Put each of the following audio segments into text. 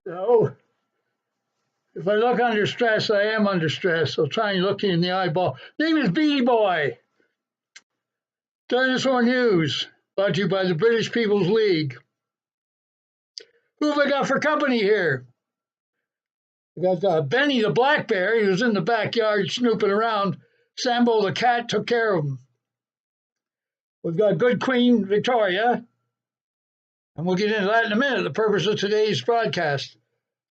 Oh, if I look under stress, I am under stress. I'll try and look you in the eyeball. Name is Beattie Boy. Dinosaur News, brought to you by the British People's League. Who have I got for company here? I got Benny the black bear. He was in the backyard snooping around. Sambo the cat took care of him. We've got good Queen Victoria, and we'll get into that in a minute, the purpose of today's broadcast.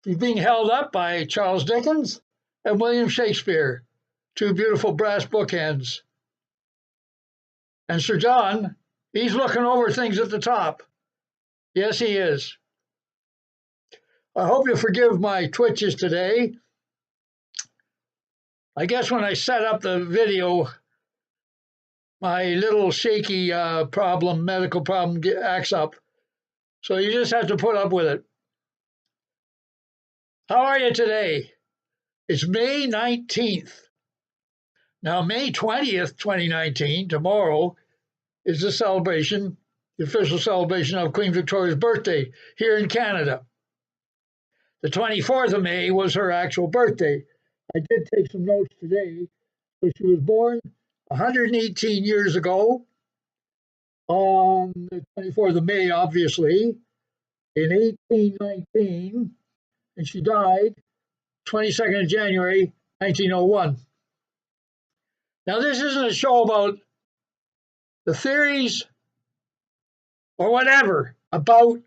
He's being held up by Charles Dickens and William Shakespeare, two beautiful brass bookends. And Sir John, he's looking over things at the top. Yes, he is. I hope you'll forgive my twitches today. I guess when I set up the video, my little shaky medical problem acts up. So you just have to put up with it. How are you today? It's May 19th. Now, May 20th, 2019, tomorrow, is the official celebration of Queen Victoria's birthday here in Canada. The 24th of May was her actual birthday. I did take some notes today. So she was born 118 years ago on the 24th of May, obviously, in 1819, and she died 22nd of January, 1901. Now, this isn't a show about the theories or whatever about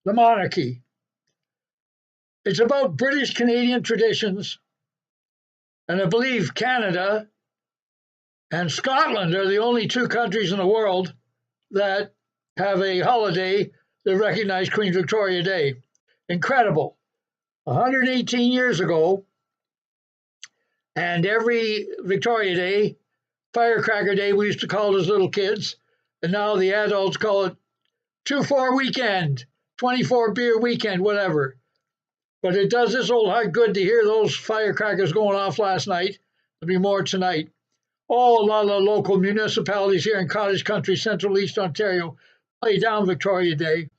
the monarchy. It's about British Canadian traditions, and I believe Canada and Scotland are the only two countries in the world that have a holiday that recognize Queen Victoria Day. Incredible. 118 years ago, and every Victoria Day, Firecracker Day, we used to call it as little kids, and now the adults call it 2-4 weekend, 24 beer weekend, whatever. But it does this old heart good to hear those firecrackers going off last night. There'll be more tonight. Oh, a lot of local municipalities here in cottage country, central East Ontario, play down Victoria Day,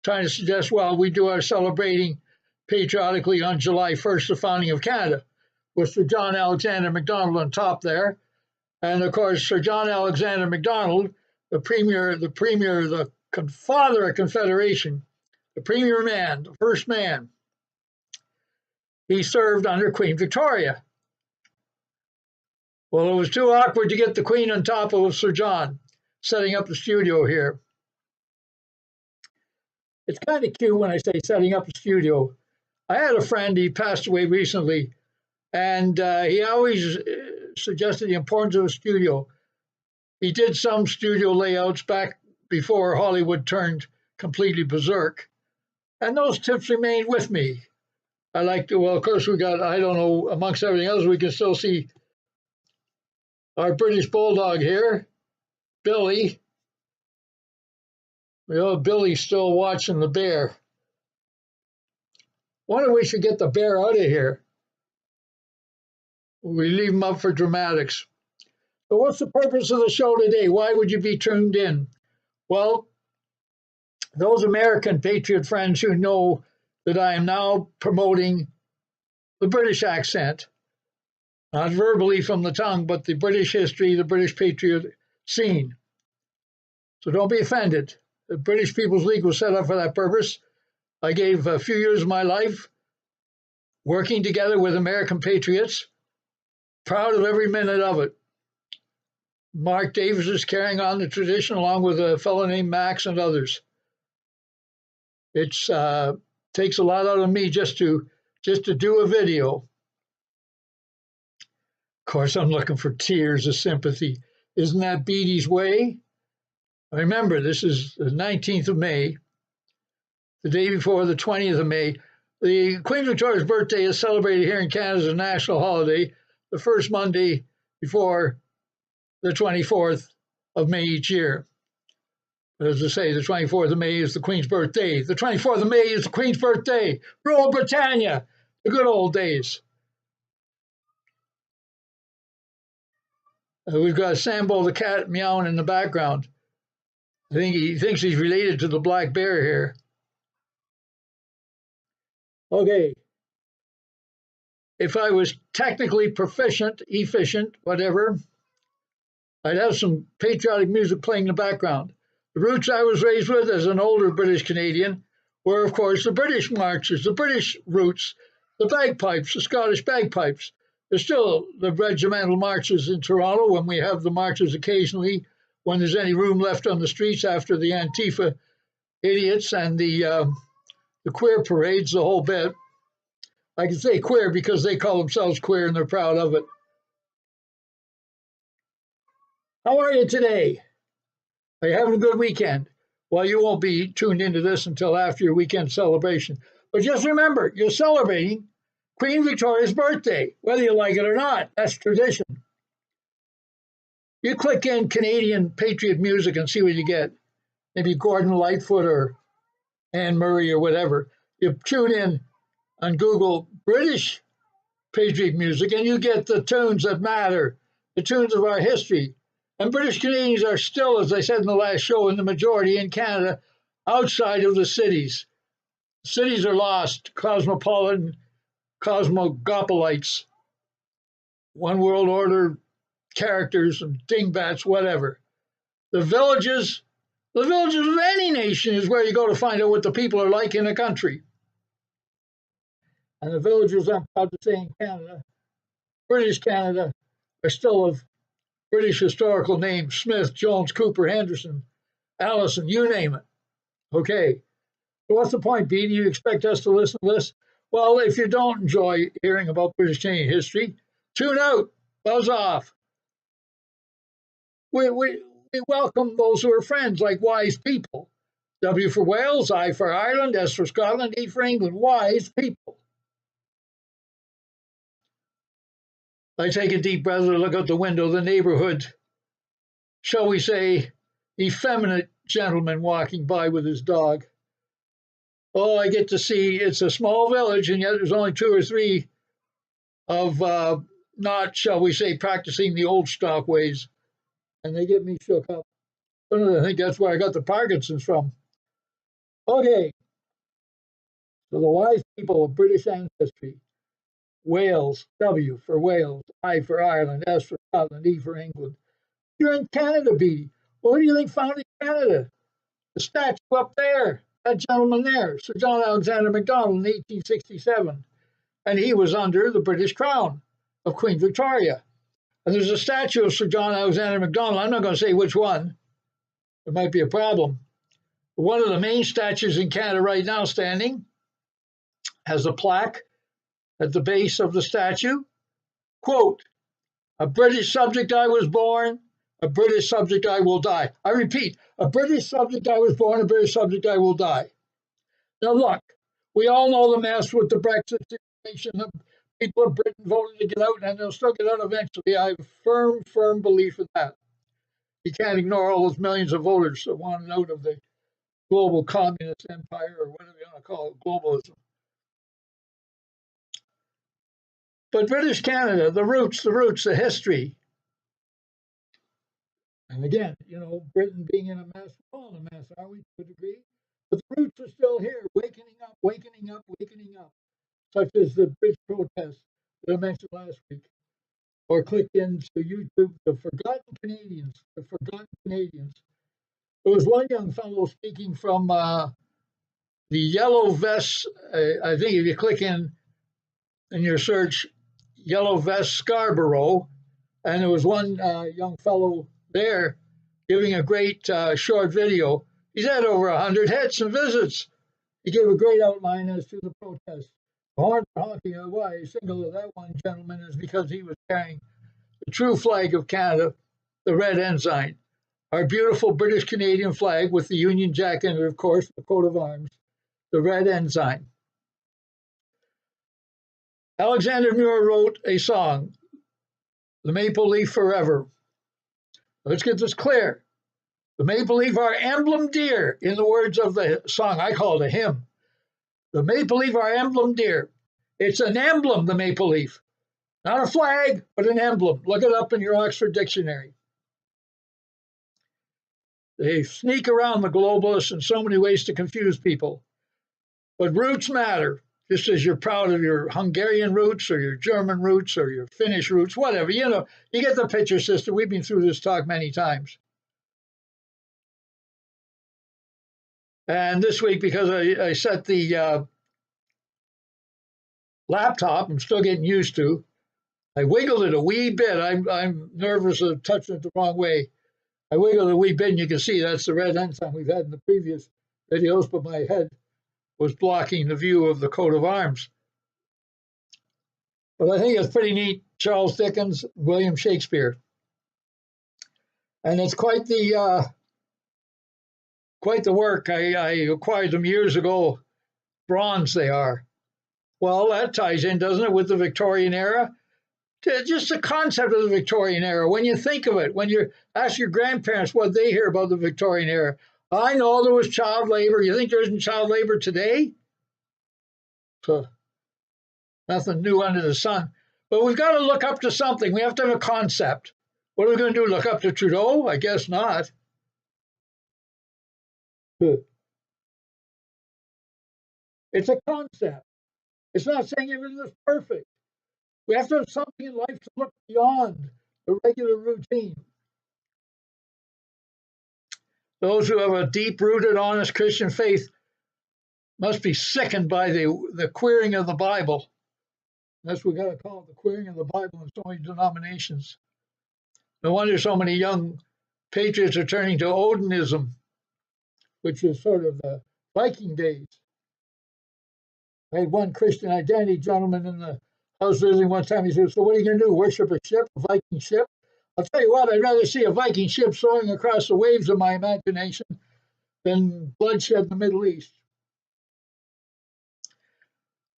trying to suggest, well, we do our celebrating patriotically on July 1st, the founding of Canada, with Sir John Alexander Macdonald on top there. And of course, Sir John Alexander Macdonald, the father of Confederation, the premier man, the first man, he served under Queen Victoria. Well, it was too awkward to get the Queen on top of Sir John, setting up the studio here. It's kind of cute when I say setting up a studio. I had a friend, he passed away recently, and he always suggested the importance of a studio. He did some studio layouts back before Hollywood turned completely berserk, and those tips remain with me. I like to, well, of course, we got, I don't know, amongst everything else, we can still see our British bulldog here, Billy. Billy's still watching the bear. Wonder we should get the bear out of here. We leave him up for dramatics. So what's the purpose of the show today? Why would you be tuned in? Well, those American patriot friends who know that I am now promoting the British accent, not verbally from the tongue, but the British history, the British patriot scene. So don't be offended. The British People's League was set up for that purpose. I gave a few years of my life working together with American patriots, proud of every minute of it. Mark Davis is carrying on the tradition along with a fellow named Max and others. It takes a lot out of me just to do a video. Of course, I'm looking for tears of sympathy. Isn't that Beattie's way? Remember, this is the 19th of May, the day before the 20th of May. The Queen Victoria's birthday is celebrated here in Canada as a national holiday, the first Monday before the 24th of May each year. As I say, the 24th of May is the Queen's birthday. The 24th of May is the Queen's birthday. Rule Britannia, the good old days. We've got Sambo the cat meowing in the background. I think he thinks he's related to the black bear here. Okay, if I was technically proficient, efficient, whatever, I'd have some patriotic music playing in the background. The roots I was raised with as an older British Canadian were, of course, the British marches, the British roots, the bagpipes, the Scottish bagpipes. There's still the regimental marches in Toronto when we have the marches occasionally, when there's any room left on the streets after the Antifa idiots and the queer parades, the whole bit. I can say queer because they call themselves queer and they're proud of it. How are you today? Are you having a good weekend? Well, you won't be tuned into this until after your weekend celebration. But just remember, you're celebrating Queen Victoria's birthday, whether you like it or not. That's tradition. You click in Canadian patriot music and see what you get. Maybe Gordon Lightfoot or Anne Murray or whatever. You tune in on Google British patriot music and you get the tunes that matter, the tunes of our history. And British Canadians are still, as I said in the last show, in the majority in Canada outside of the cities. Cities are lost, cosmopolitan, cosmogopolites, one world order characters and dingbats, whatever. The villages of any nation is where you go to find out what the people are like in a country. And the villages, I'm proud to say, in Canada, British Canada, are still of British historical names: Smith, Jones, Cooper, Henderson, Allison, you name it. Okay, so what's the point, Beattie? You expect us to listen to this? Well, if you don't enjoy hearing about British Canadian history, tune out, buzz off. We welcome those who are friends, like wise people. W for Wales, I for Ireland, S for Scotland, E for England. Wise people. I take a deep breath and look out the window of the neighborhood. Shall we say, effeminate gentleman walking by with his dog. Oh, I get to see it's a small village, and yet there's only two or three of not, shall we say, practicing the old stock ways. And they get me shook up. I think that's where I got the Parkinson's from. Okay, so the wise people of British ancestry. Wales, W for Wales, I for Ireland, S for Scotland, E for England. You're in Canada, Beattie. Well, who do you think founded Canada? The statue up there, that gentleman there, Sir John Alexander Macdonald in 1867. And he was under the British crown of Queen Victoria. And there's a statue of Sir John Alexander Macdonald. I'm not going to say which one. There might be a problem. One of the main statues in Canada right now standing has a plaque at the base of the statue. Quote, "A British subject I was born, a British subject I will die." I repeat, a British subject I was born, a British subject I will die. Now look, we all know the mess with the Brexit situation. The people of Britain voted to get out, and they'll still get out eventually. I have firm belief in that. You can't ignore all those millions of voters that wanted out of the global communist empire, or whatever you want to call it, globalism. But British Canada, the roots, the history. And again, you know, Britain being in a mess, we're all in a mess, are we, to a degree? But the roots are still here, wakening up, such as the bridge protests that I mentioned last week. Or click into YouTube, The Forgotten Canadians. There was one young fellow speaking from the Yellow Vests. I think if you click in your search, Yellow Vest Scarborough, and there was one young fellow there giving a great short video. He's had over 100 hits and visits. He gave a great outline as to the protest. The horns are honking. Why a single of that one gentleman is because he was carrying the true flag of Canada, the red ensign, our beautiful British Canadian flag with the Union Jack in it, of course, the coat of arms, the red ensign. Alexander Muir wrote a song, The Maple Leaf Forever. Let's get this clear. The maple leaf, our emblem deer, in the words of the song, I call it a hymn. The maple leaf, our emblem deer. It's an emblem, the maple leaf. Not a flag, but an emblem. Look it up in your Oxford Dictionary. They sneak around the globalists in so many ways to confuse people. But roots matter. just as you're proud of your Hungarian roots or your German roots or your Finnish roots, whatever. You know, you get the picture, sister. We've been through this talk many times. And this week, because I set the laptop, I'm still getting used to, I wiggled it a wee bit. I'm nervous of touching it the wrong way. I wiggled it a wee bit, and you can see that's the red ensign we've had in the previous videos, but my head was blocking the view of the coat of arms. But I think it's pretty neat. Charles Dickens, William Shakespeare. And it's quite the work. I acquired them years ago. Bronze they are. Well, that ties in, doesn't it, with the Victorian era? Just the concept of the Victorian era. When you think of it, when you ask your grandparents what they hear about the Victorian era, I know there was child labor. You think there isn't child labor today? So nothing new under the sun. But we've got to look up to something. We have to have a concept. What are we going to do? Look up to Trudeau? I guess not. It's a concept. It's not saying everything is perfect. We have to have something in life to look beyond the regular routine. Those who have a deep-rooted, honest Christian faith must be sickened by the queering of the Bible. That's what we've got to call it, the queering of the Bible in so many denominations. No wonder so many young patriots are turning to Odinism, which is sort of the Viking days. I had one Christian identity gentleman in the house visiting one time. He said, so what are you going to do, worship a ship, a Viking ship? I'll tell you what, I'd rather see a Viking ship soaring across the waves of my imagination than bloodshed in the Middle East.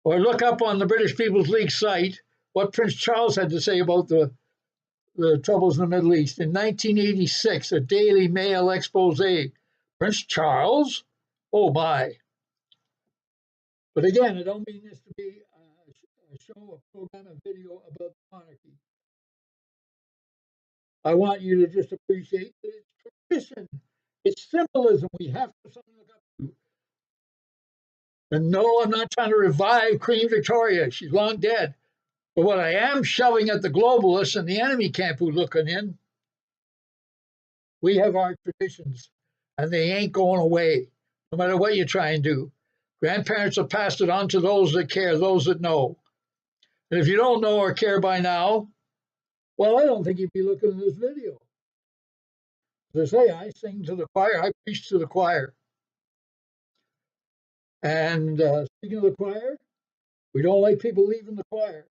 Or look up on the British People's League site what Prince Charles had to say about the troubles in the Middle East. In 1986, a Daily Mail expose. Prince Charles? Oh my. But again, I don't mean this to be a show, a program, a video about monarchy. I want you to just appreciate that it's tradition. It's symbolism. We have to have something to look up to. And no, I'm not trying to revive Queen Victoria. She's long dead. But what I am shoving at the globalists and the enemy camp who looking in, we have our traditions, and they ain't going away, no matter what you try and do. Grandparents have passed it on to those that care, those that know. And if you don't know or care by now, well, I don't think you'd be looking at this video. As I say, I sing to the choir, I preach to the choir. And speaking of the choir, we don't like people leaving the choir.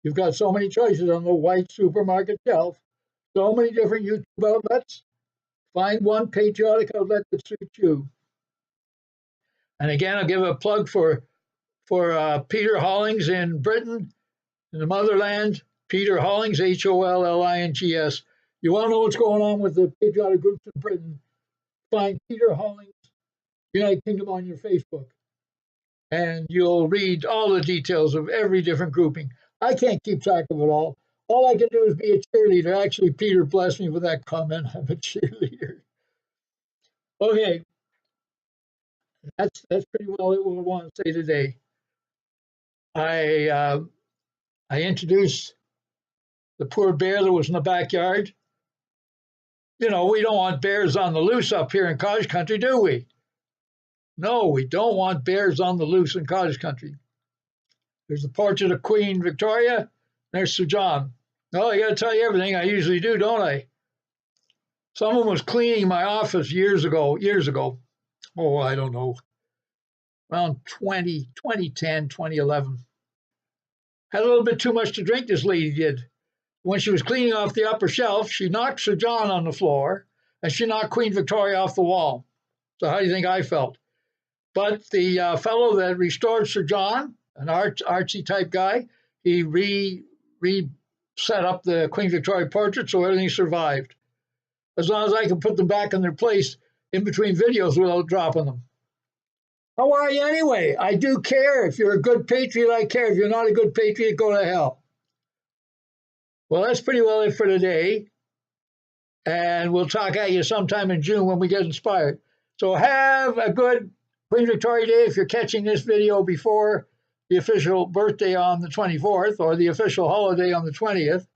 You've got so many choices on the white supermarket shelf, so many different YouTube outlets. Find one patriotic outlet that suits you. And again, I'll give a plug for Peter Hollings in Britain, in the motherland. Peter Hollings, Hollings. You want to know what's going on with the patriotic groups in Britain? Find Peter Hollings, United Kingdom on your Facebook, and you'll read all the details of every different grouping. I can't keep track of it all. All I can do is be a cheerleader. Actually, Peter blessed me with that comment. I'm a cheerleader. Okay, that's pretty well what I want to say today. I introduced the poor bear that was in the backyard. You know, we don't want bears on the loose up here in cottage country, do we? No, we don't want bears on the loose in cottage country. There's the portrait of Queen Victoria. There's Sir John. Oh, I got to tell you everything. I usually do, don't I? Someone was cleaning my office years ago. Oh, I don't know. Around 2010, 2011. Had a little bit too much to drink, this lady did. When she was cleaning off the upper shelf, she knocked Sir John on the floor, and she knocked Queen Victoria off the wall. So how do you think I felt? But the fellow that restored Sir John, an artsy type guy, he set up the Queen Victoria portrait so everything survived. As long as I can put them back in their place in between videos without dropping them. How are you anyway? I do care. If you're a good patriot, I care. If you're not a good patriot, go to hell. Well, that's pretty well it for today. And we'll talk at you sometime in June when we get inspired. So have a good Queen Victoria Day if you're catching this video before the official birthday on the 24th or the official holiday on the 20th.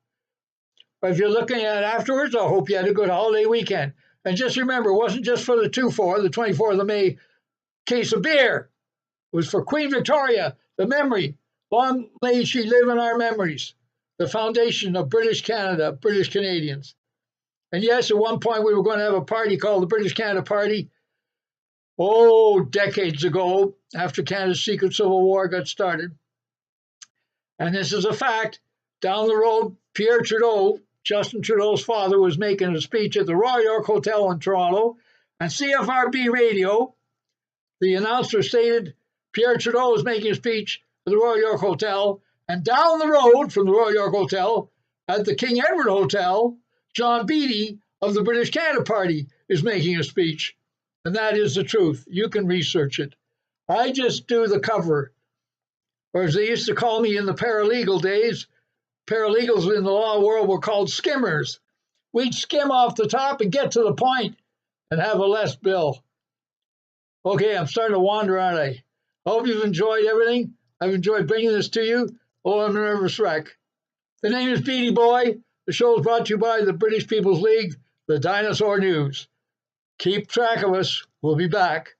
But if you're looking at it afterwards, I hope you had a good holiday weekend. And just remember, it wasn't just for the 2-4, the 24th of May case of beer. It was for Queen Victoria, the memory. Long may she live in our memories. The foundation of British Canada, British Canadians. And yes, at one point we were going to have a party called the British Canada Party. Oh, decades ago, after Canada's secret civil war got started. And this is a fact. Down the road, Pierre Trudeau, Justin Trudeau's father, was making a speech at the Royal York Hotel in Toronto. And CFRB radio, the announcer stated Pierre Trudeau was making a speech at the Royal York Hotel. And down the road from the Royal York Hotel, at the King Edward Hotel, John Beattie of the British Canada Party is making a speech. And that is the truth. You can research it. I just do the cover. Or as they used to call me in the paralegal days, paralegals in the law world were called skimmers. We'd skim off the top and get to the point and have a less bill. Okay, I'm starting to wander, aren't I? I hope you've enjoyed everything. I've enjoyed bringing this to you. Oh, I'm a nervous wreck. The name is Beattie Boy. The show is brought to you by the British People's League, the Dinosaur News. Keep track of us. We'll be back.